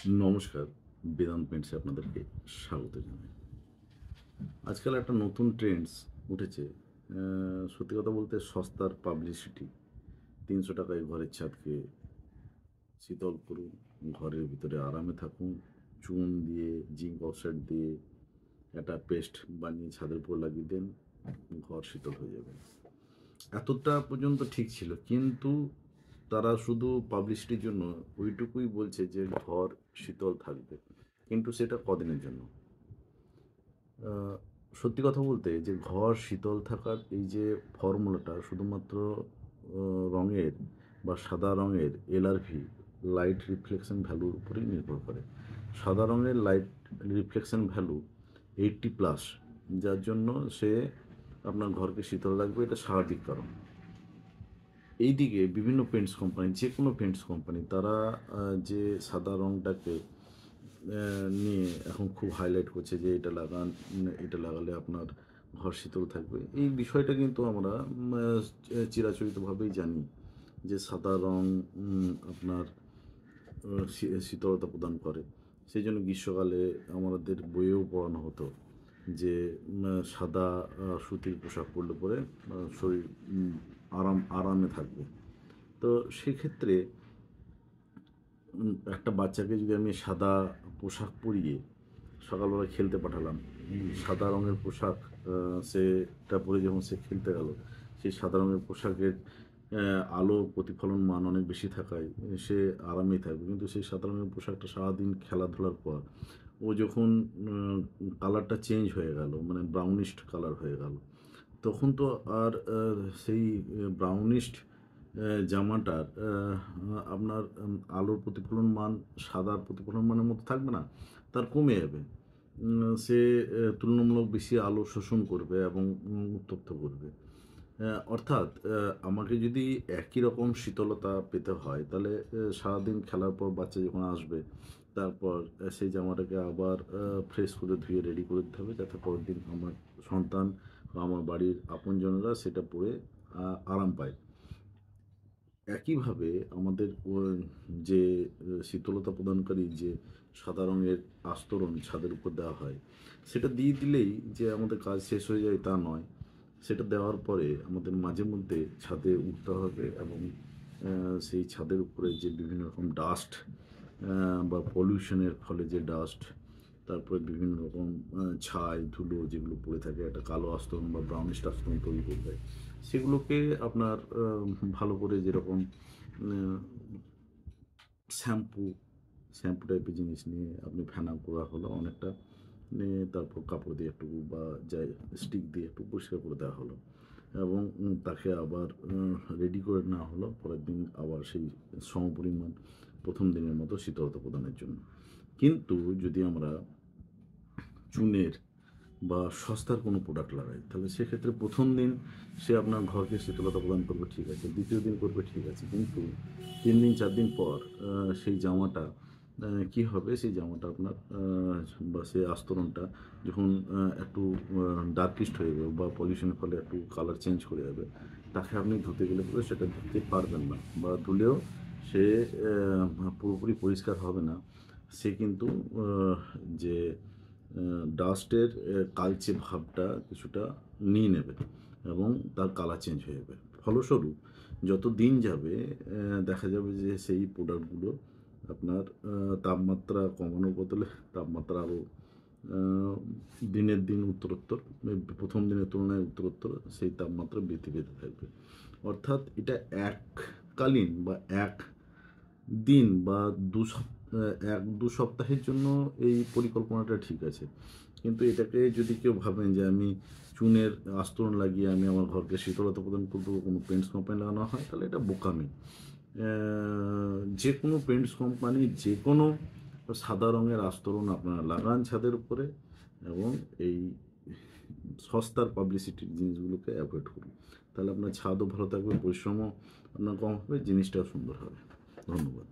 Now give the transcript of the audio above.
নমস্কার, বেদান্ত পেন্টসে আপনাদেরকে স্বাগত জানাই। আজকাল একটা নতুন ট্রেন্ডস উঠেছে। সত্যি কথা বলতে সস্তার পাবলিসিটি। ৳৩০০ ঘরের ছাদকে শীতল করুন, ঘরের ভিতরে আরামে থাকুন। চুন দিয়ে, জিঙ্ক অক্সাইড দিয়ে একটা পেস্ট বানিয়ে ছাদের উপর লাগিয়ে দেন, ঘর শীতল হয়ে যাবে। এতটা পর্যন্ত ঠিক ছিল। কিন্তু তারা শুধু পাবলিসিটির জন্য ওইটুকুই বলছে যে ঘর শীতল থাকবে। কিন্তু সেটা কদিনের জন্য? আ সত্যি কথা বলতে যে ঘর শীতল থাকার এই যে ফর্মুলাটা শুধুমাত্র অ রঙের বা সাদা রঙের এলআরভি, লাইট রিফ্লেকশন ভ্যালুর উপরেই নির্ভর করে। সাদা রঙের লাইট রিফ্লেকশন ভ্যালু 80+, যার জন্য সে আপনার ঘরকে শীতল রাখবে, এটা স্বাভাবিক কারণ। এইদিকে বিভিন্ন পেইন্টস কোম্পানি, যেকোনো পেইন্টস কোম্পানি তারা যে সাদা রংটাকে নিয়ে এখন খুব হাইলাইট করছে যে এটা লাগান, এটা লাগালে আপনার ঘর শীতল থাকবে। এই বিষয়টা কিন্তু আমরা চিরাচরিতভাবেই জানি যে সাদা রং আপনার শীতলতা প্রদান করে। সেইজন্য গ্রীষ্মকালে আমাদের বইয়েও পড়ানো হতো যে সাদা সুতির পোশাক পরলে পরে শরীর আরামে থাকবে। তো সেক্ষেত্রে একটা বাচ্চাকে যদি আমি সাদা পোশাক পরিয়ে সকালবেলা খেলতে পাঠালাম, সাদা রঙের পোশাক সেটা পরে যখন সে খেলতে গেল, সেই সাদা রঙের পোশাকের আলো প্রতিফলন মান অনেক বেশি থাকায় সে আরামেই থাকবে। কিন্তু সেই সাদা রঙের পোশাকটা সারাদিন খেলাধুলার পর ও যখন কালারটা চেঞ্জ হয়ে গেল, মানে ব্রাউনিশ কালার হয়ে গেল, তখন তো আর সেই ব্রাউনিশড জামাটার আপনার আলোর প্রতিফলন মান সাদার প্রতিফলন মানের মতো থাকবে না, তার কমে যাবে। সে তুলনামূলক বেশি আলো শোষণ করবে এবং উত্তপ্ত করবে। অর্থাৎ আমাকে যদি একই রকম শীতলতা পেতে হয়, তাহলে সারাদিন খেলার পর বাচ্চা যখন আসবে, তারপর সেই জামাটাকে আবার ফ্রেশ করে ধুয়ে রেডি করে দিতে হবে, যাতে পরের দিন আমার সন্তান বা আমার বাড়ির আপনজনেরা সেটা পরে আরাম পায়। একইভাবে আমাদের যে শীতলতা প্রদানকারী যে সাদা রঙের আস্তরণ ছাদের উপর দেওয়া হয়, সেটা দিয়ে দিলেই যে আমাদের কাজ শেষ হয়ে যায় তা নয়। সেটা দেওয়ার পরে আমাদের মাঝে মধ্যে ছাদে উঠতে হবে এবং সেই ছাদের উপরে যে বিভিন্ন রকম ডাস্ট বা পলিউশনের ফলে যে ডাস্ট, তারপরে বিভিন্ন রকম ছাই, ধুলো যেগুলো পড়ে থাকে একটা কালো আস্তরণ বা ব্রাউনিশ আস্তরণ তৈরি করে দেয়। সেগুলোকে আপনার ভালো করে যেরকম আ শ্যাম্পু, শ্যাম্পু টাইপের জিনিস নিয়ে আপনি ফেনা করা হলো অনেকটা, নিয়ে তারপর কাপড় দিয়ে একটু বা যাই স্টিক দিয়ে একটু পরিষ্কার করে দেওয়া হলো এবং তাকে আবার রেডি করে নেওয়া হলো পরের দিন আবার সেই সমপরিমাণ ১ম দিনের মতো শীতলতা প্রদানের জন্য। কিন্তু যদি আমরা চুনের বা সস্তার কোনো প্রোডাক্ট লাগাই, তাহলে সেক্ষেত্রে ১ম দিন সে আপনার ঘরকে শীতলতা প্রদান করবে, ঠিক আছে। ২য় দিন করবে, ঠিক আছে। কিন্তু ৩ দিন ৪ দিন পর সেই জামাটা কী হবে? সেই জামাটা আপনার বা সেই আস্তরণটা যখন একটু ডার্কিস্ট হয়ে যাবে বা পলিউশনের ফলে একটু কালার চেঞ্জ করে যাবে, তাকে আপনি ধুতে গেলে পরে সেটা ধুতে পারবেন না বা ধুলেও সে পুরোপুরি পরিষ্কার হবে না। সে কিন্তু আ যে ডাস্টের কালচে ভাবটা কিছুটা নিয়ে নেবে এবং তার কালার চেঞ্জ হয়ে যাবে। ফলস্বরূপ যত দিন যাবে দেখা যাবে যে সেই প্রোডাক্টগুলো আপনার তাপমাত্রা কমানোর বদলে তাপমাত্রা আরও আ দিনের দিন উত্তরোত্তর ১ম দিনের তুলনায় উত্তরোত্তর সেই তাপমাত্রা বৃদ্ধি পেতে থাকবে। অর্থাৎ এটা এককালীন বা দিন বা ১-২ সপ্তাহের জন্য এই পরিকল্পনাটা ঠিক আছে। কিন্তু এটাকে যদি কেউ ভাবেন যে আমি চুনের আস্তরণ লাগিয়ে আমি আমার ঘরকে শীতলতা প্রদান করব, কোনো পেইন্টস কোম্পানি লাগানো হয়, তাহলে এটা বোকামি। যেকোনো পেইন্টস কোম্পানি যেকোনো সাদা রঙের আস্তরণ আপনারা লাগান ছাদের উপরে এবং এই সস্তার পাবলিসিটির জিনিসগুলোকে এভয়েড করুন। তাহলে আপনার ছাদও ভালো থাকবে, পরিশ্রমও আপনার কম হবে, জিনিসটাও সুন্দর হবে। ধন্যবাদ।